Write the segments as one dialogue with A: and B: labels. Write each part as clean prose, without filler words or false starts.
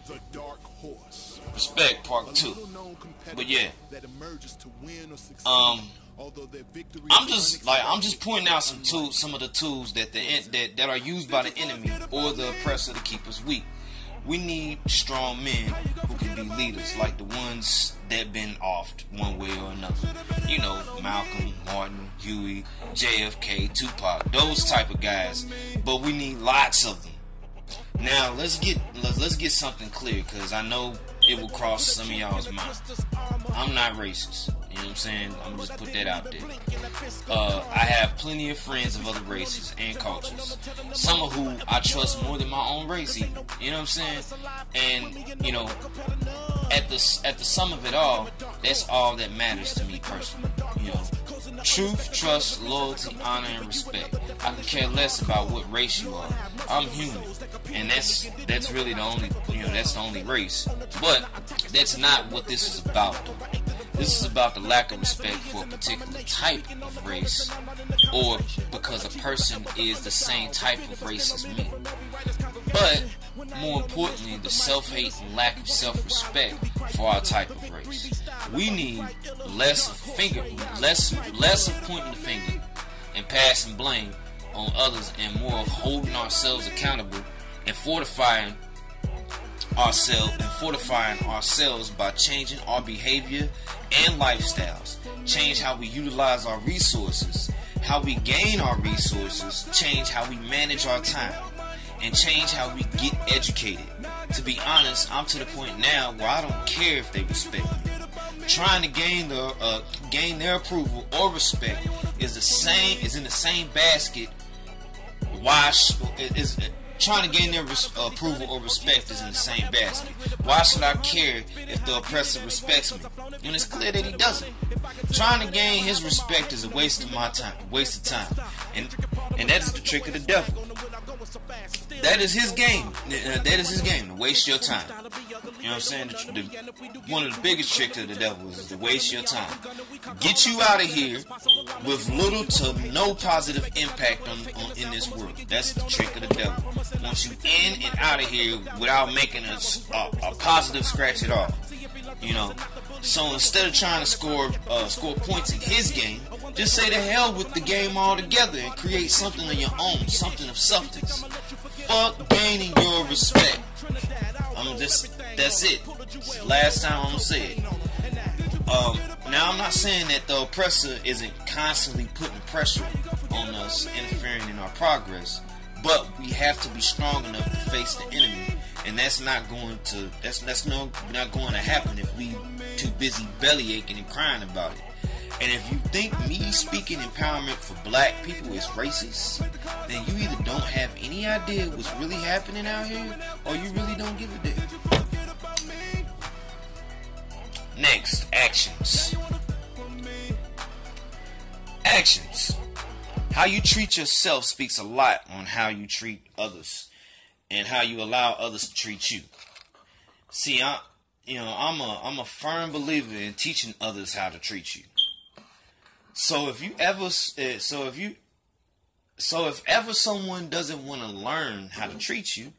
A: The Dark Horse.
B: Respect, part 2. But yeah, I'm just pointing out some of the tools that are used by the enemy or the oppressor to keep us weak. We need strong men who can be leaders, like the ones that been offed one way or another. You know, Malcolm, Martin, Huey, JFK, Tupac, those type of guys. But we need lots of them. Now let's get something clear, because I know it will cross some of y'all's mind. I'm not racist. You know what I'm saying? I'm just put that out there. I have plenty of friends of other races and cultures. Some of who I trust more than my own race even. You know what I'm saying? And, you know, at the sum of it all, that's all that matters to me personally. You know, truth, trust, loyalty, honor, and respect. I can care less about what race you are. I'm human. And that's really the only, you know, that's the only race. But that's not what this is about. This is about the lack of respect for a particular type of race, or because a person is the same type of race as me. But more importantly, the self-hate and lack of self-respect for our type of race. We need less of pointing the finger and passing blame on others, and more of holding ourselves accountable and fortifying ourselves by changing our behavior and lifestyles. Change how we utilize our resources, how we gain our resources, change how we manage our time, and change how we get educated. To be honest, I'm to the point now where I don't care if they respect me. Trying to gain their approval or respect is in the same basket. Trying to gain their approval or respect is in the same basket. Why should I care if the oppressor respects me when it's clear that he doesn't? Trying to gain his respect is a waste of my time, and that is the trick of the devil. That is his game. That is his game, to waste your time. You know what I'm saying? One of the biggest tricks of the devil is to waste your time. Get you out of here with little to no positive impact in this world. That's the trick of the devil. Wants you in and out of here without making a positive scratch at all. You know. So instead of trying to score points in his game, just say to hell with the game altogether and create something of your own, something of substance. Fuck gaining your respect. That's it. Last time I'm gonna say it. Now I'm not saying that the oppressor isn't constantly putting pressure on us, interfering in our progress, but we have to be strong enough to face the enemy, and that's not going to happen if we too busy belly aching and crying about it. And if you think me speaking empowerment for black people is racist, then you either don't have any idea what's really happening out here, or you really don't give a damn. Next, actions. Actions. How you treat yourself speaks a lot on how you treat others, and how you allow others to treat you. See, I'm a firm believer in teaching others how to treat you. So if ever someone doesn't want to learn how to treat you,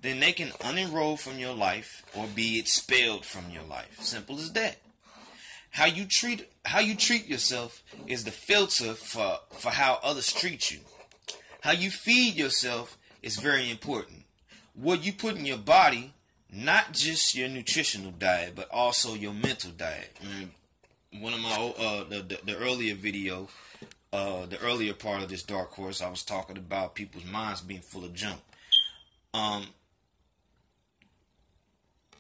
B: then they can unenroll from your life or be expelled from your life. Simple as that. How you treat yourself is the filter for how others treat you. How you feed yourself is very important. What you put in your body, not just your nutritional diet, but also your mental diet. One of my the earlier video, the earlier part of this Dark Horse, I was talking about people's minds being full of junk.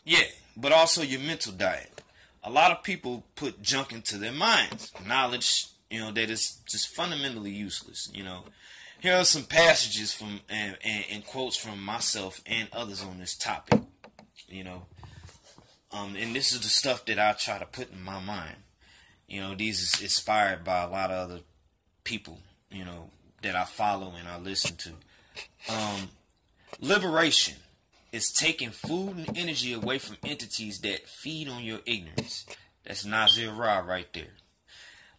B: Yeah, but also your mental diet. A lot of people put junk into their minds, knowledge, that is just fundamentally useless. Here are some passages from and quotes from myself and others on this topic. And this is the stuff that I try to put in my mind. These is inspired by a lot of other people, that I follow and I listen to. Liberation is taking food and energy away from entities that feed on your ignorance. That's Nazir Ra right there.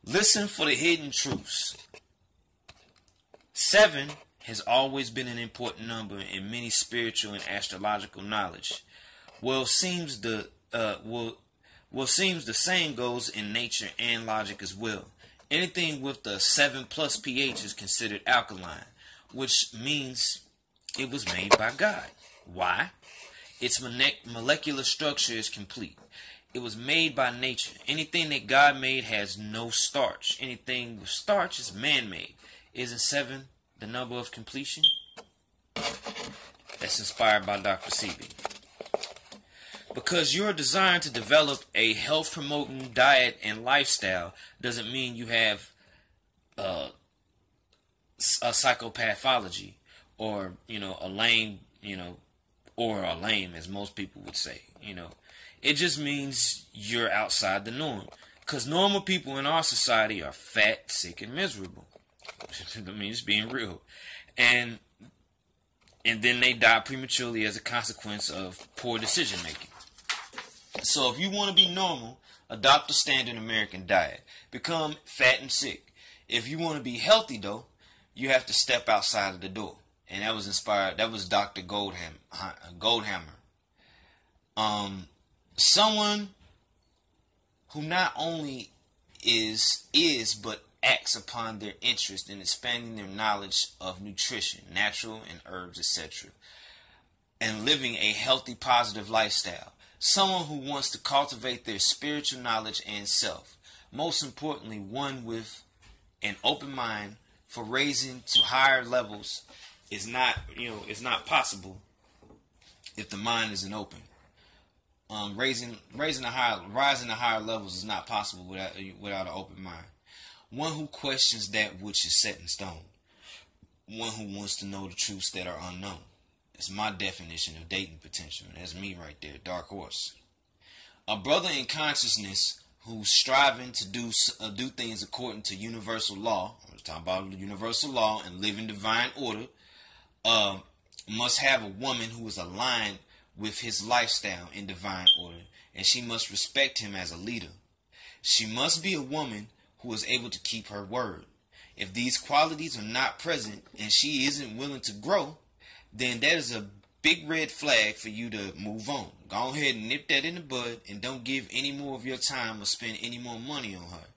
B: Listen for the hidden truths. 7 has always been an important number in many spiritual and astrological knowledge. Well, seems the seems the same goes in nature and logic as well. Anything with the 7+ pH is considered alkaline, which means it was made by God. Why? Its molecular structure is complete. It was made by nature. Anything that God made has no starch. Anything with starch is man-made. Isn't 7 the number of completion? That's inspired by Dr. Sebi. Because you're designed to develop a health-promoting diet and lifestyle doesn't mean you have a psychopathology or, a lame, or a lame, as most people would say, It just means you're outside the norm. Because normal people in our society are fat, sick, and miserable. I mean, it's being real. And then they die prematurely as a consequence of poor decision making. So if you want to be normal, adopt the standard American diet. Become fat and sick. If you want to be healthy, though, you have to step outside of the door. And that was inspired. That was Dr. Goldhammer. Someone who not only is but acts upon their interest in expanding their knowledge of nutrition, natural and herbs, etc., and living a healthy, positive lifestyle. Someone who wants to cultivate their spiritual knowledge and self. Most importantly, one with an open mind for raising to higher levels is not, it's not possible if the mind isn't open. Rising to higher levels is not possible without an open mind. One who questions that which is set in stone. One who wants to know the truths that are unknown. That's my definition of dating potential. That's me right there, Dark Horse. A brother in consciousness who's striving to do things according to universal law. I was talking about universal law and live in divine order. Must have a woman who is aligned with his lifestyle in divine order, and she must respect him as a leader. She must be a woman who is able to keep her word. If these qualities are not present and she isn't willing to grow, then that is a big red flag for you to move on. Go ahead and nip that in the bud and don't give any more of your time or spend any more money on her.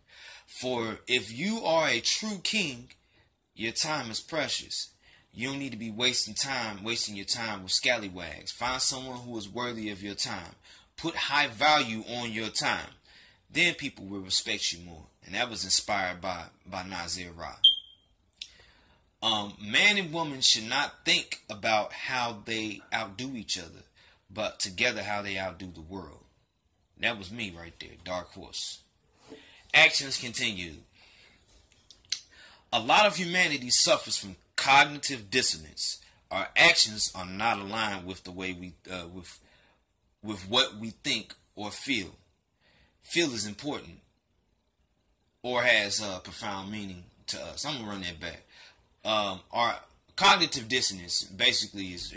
B: For if you are a true king, your time is precious. You don't need to be wasting your time with scallywags. Find someone who is worthy of your time. Put high value on your time. Then people will respect you more. And that was inspired by Nazir Ra. Man and woman should not think about how they outdo each other, but together how they outdo the world. That was me right there, Dark Horse. Actions continue. A lot of humanity suffers from cognitive dissonance. Our actions are not aligned with the way we with what we think or feel. Feel is important or has a profound meaning to us. I'm gonna run that back. Our cognitive dissonance basically is,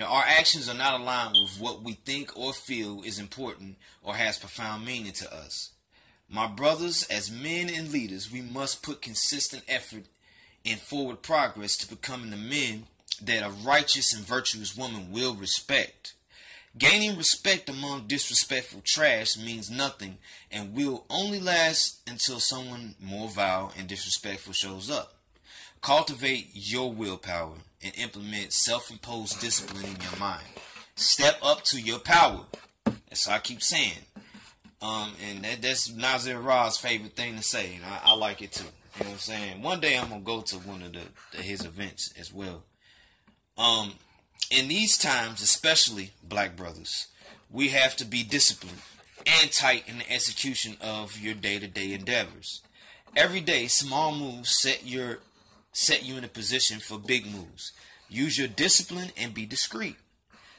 B: our actions are not aligned with what we think or feel is important or has profound meaning to us. My brothers, as men and leaders, we must put consistent effort in forward progress to becoming the men that a righteous and virtuous woman will respect. Gaining respect among disrespectful trash means nothing and will only last until someone more vile and disrespectful shows up. Cultivate your willpower and implement self-imposed discipline in your mind. Step up to your power. That's what I keep saying. And that's Nazir Ra's favorite thing to say. And I like it too. You know what I'm saying? One day I'm going to go to one of his events as well. In these times, especially black brothers, we have to be disciplined and tight in the execution of your day-to-day endeavors. Every day, small moves set you in a position for big moves. Use your discipline and be discreet.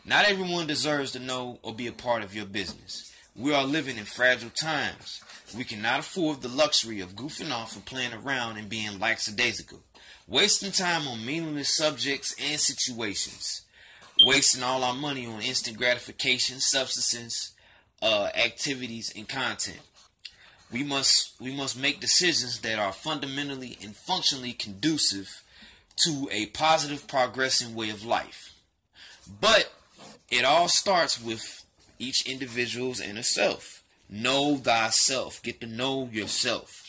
B: Not everyone deserves to know or be a part of your business. We are living in fragile times. We cannot afford the luxury of goofing off and playing around and being lackadaisical. Wasting time on meaningless subjects and situations. Wasting all our money on instant gratification, substances, activities, and content. We must make decisions that are fundamentally and functionally conducive to a positive, progressing way of life. But it all starts with each individual's inner self. Know thyself. Get to know yourself.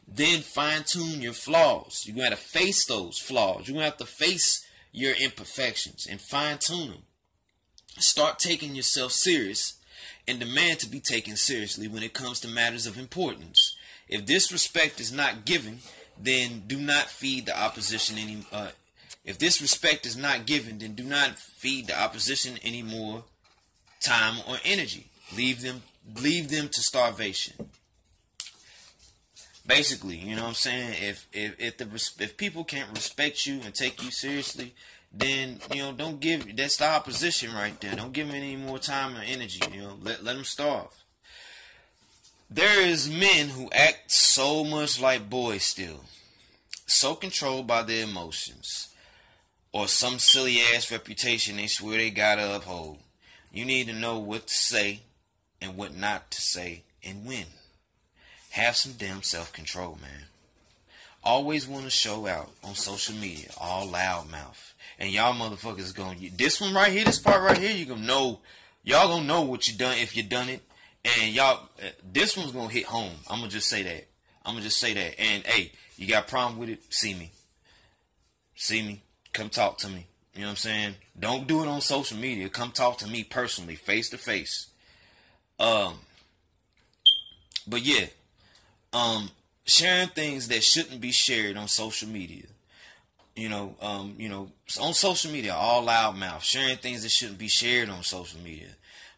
B: Then fine-tune your flaws. You're going to have to face those flaws. You're going to have to face your imperfections and fine-tune them. Start taking yourself serious and demand to be taken seriously when it comes to matters of importance. If this respect is not given, then do not feed the opposition any. If this respect is not given, then do not feed the opposition any more time or energy. Leave them to starvation. Basically, you know what I'm saying? If people can't respect you and take you seriously, then, you know, don't give, that's the opposition right there. Don't give them any more time or energy, you know, let them starve. There is men who act so much like boys still, so controlled by their emotions, or some silly ass reputation they swear they gotta uphold. You need to know what to say and what not to say and when. Have some damn self-control, man. Always want to show out on social media, all loudmouth. And y'all motherfuckers going, this one right here, this part right here, you gonna know, y'all gonna know what you done if you done it. And y'all, this one's gonna hit home. I'm gonna just say that. And hey, you got a problem with it? See me. Come talk to me. You know what I'm saying? Don't do it on social media. Come talk to me personally, face to face. But yeah, sharing things that shouldn't be shared on social media. On social media, all loudmouth, sharing things that shouldn't be shared on social media.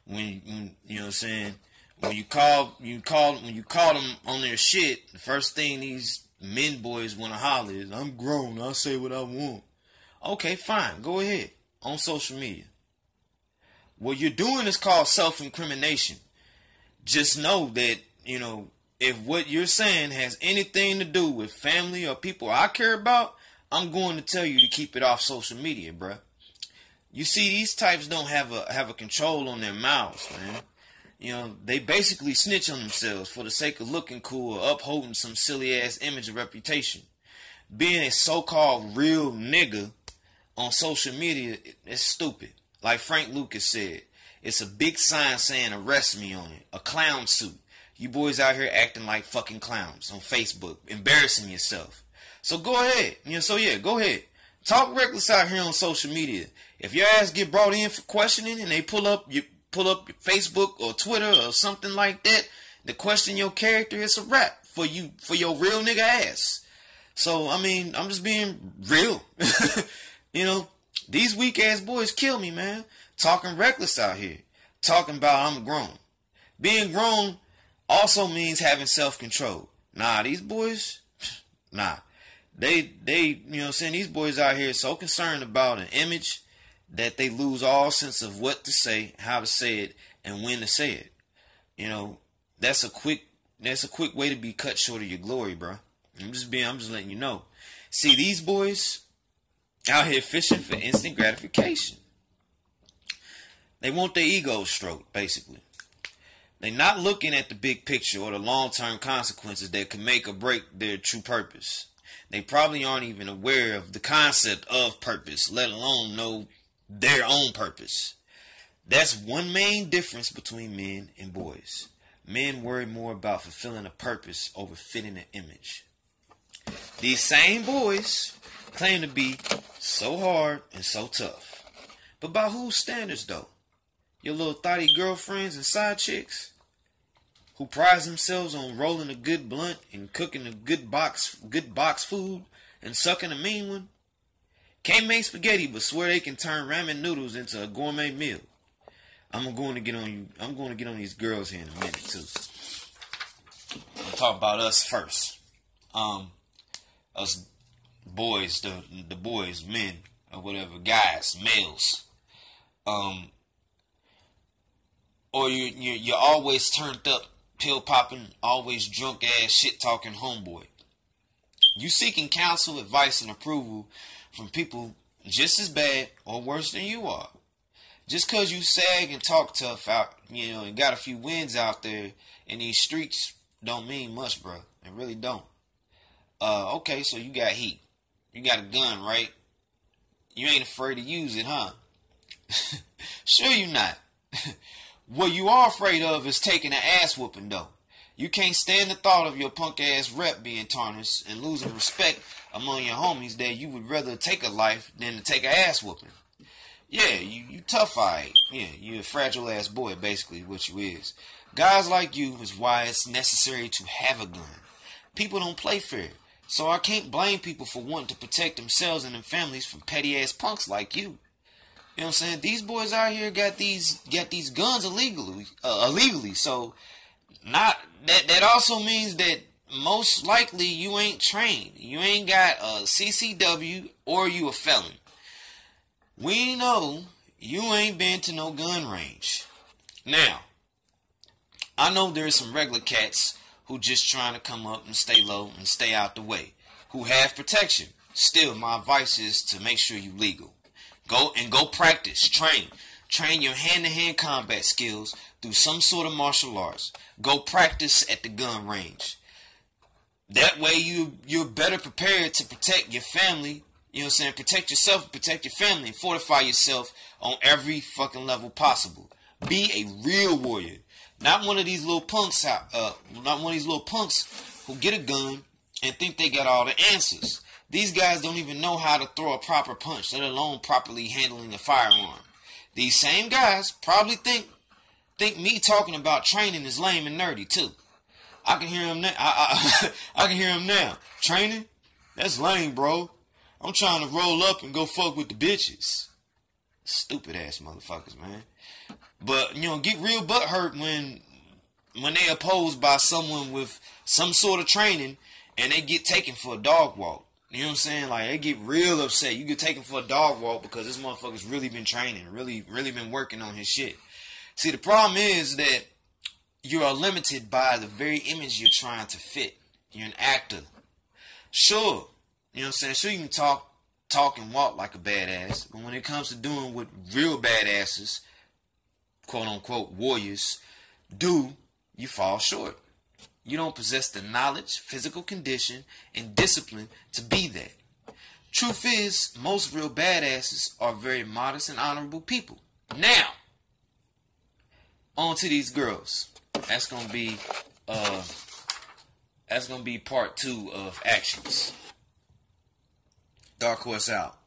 B: When you know what I'm saying, when you call them on their shit, the first thing these men boys want to holler is, "I'm grown, I'll say what I want." Okay, fine, go ahead on social media. What you're doing is called self-incrimination. Just know that, you know, if what you're saying has anything to do with family or people I care about, I'm going to tell you to keep it off social media, bruh. You see, these types don't have a control on their mouths, man. You know, they basically snitch on themselves for the sake of looking cool or upholding some silly ass image or reputation. Being a so-called real nigga on social media is stupid. Like Frank Lucas said, it's a big sign saying arrest me on it. A clown suit. You boys out here acting like fucking clowns on Facebook, embarrassing yourself. So go ahead. Go ahead. Talk reckless out here on social media. If your ass get brought in for questioning and they pull up your Facebook or Twitter or something like that to question your character, it's a wrap for your real nigga ass. So, I mean, I'm just being real. You know, these weak ass boys kill me, man. Talking reckless out here. Talking about I'm grown. Being grown also means having self-control. Nah, these boys, nah. They, you know what I'm saying, these boys out here so concerned about an image that they lose all sense of what to say, how to say it, and when to say it. You know, that's a quick way to be cut short of your glory, bro. I'm just letting you know. See, these boys out here fishing for instant gratification. They want their ego stroked, basically. They're not looking at the big picture or the long-term consequences that could make or break their true purpose. They probably aren't even aware of the concept of purpose, let alone know their own purpose. That's one main difference between men and boys. Men worry more about fulfilling a purpose over fitting an image. These same boys claim to be so hard and so tough. But by whose standards, though? Your little thotty girlfriends and side chicks who prize themselves on rolling a good blunt and cooking a good box food and sucking a mean one? Can't make spaghetti but swear they can turn ramen noodles into a gourmet meal. I'm going to get on you. I'm going to get on these girls here in a minute too. I'll talk about us first. Us boys, the boys, men or whatever, guys, males. Or you're always turned up, pill popping, always drunk ass shit talking homeboy. You seeking counsel, advice, and approval from people just as bad or worse than you are. Just cause you sag and talk tough out, you know, and got a few wins out there in these streets don't mean much, bro. It really don't. Okay, so you got heat. You got a gun, right? You ain't afraid to use it, huh? Sure you not. What you are afraid of is taking an ass whooping though. You can't stand the thought of your punk ass rep being tarnished and losing respect among your homies that you would rather take a life than to take an ass whooping. Yeah, you tough-eyed. Yeah, you a fragile ass boy, basically what you is. Guys like you is why it's necessary to have a gun. People don't play fair. So I can't blame people for wanting to protect themselves and their families from petty ass punks like you. You know what I'm saying? These boys out here got these guns illegally. So not that also means that most likely you ain't trained. You ain't got a CCW or you a felon. We know you ain't been to no gun range. Now, I know there's some regular cats who just trying to come up and stay low and stay out the way, who have protection. Still, my advice is to make sure you legal. Go practice, train your hand-to-hand combat skills through some sort of martial arts. Go practice at the gun range. That way you're better prepared to protect your family. You know what I'm saying? Protect yourself, protect your family, and fortify yourself on every fucking level possible. Be a real warrior. Not one of these little punks who get a gun and think they got all the answers. These guys don't even know how to throw a proper punch, let alone properly handling a firearm. These same guys probably think me talking about training is lame and nerdy too. I can hear him now. I can hear him now. Training? That's lame, bro. I'm trying to roll up and go fuck with the bitches. Stupid ass motherfuckers, man. But, you know, get real butthurt when they opposed by someone with some sort of training and they get taken for a dog walk. You know what I'm saying? Like, they get real upset. You get taken for a dog walk because this motherfucker's really been training, really been working on his shit. See, the problem is that you are limited by the very image you're trying to fit. You're an actor. Sure. You know what I'm saying? Sure, you can talk and walk like a badass, but when it comes to doing what real badasses, quote unquote warriors, do, you fall short. You don't possess the knowledge, physical condition, and discipline to be that. Truth is, most real badasses are very modest and honorable people. Now, on to these girls. That's gonna be part 2 of actions. Dark Horse out.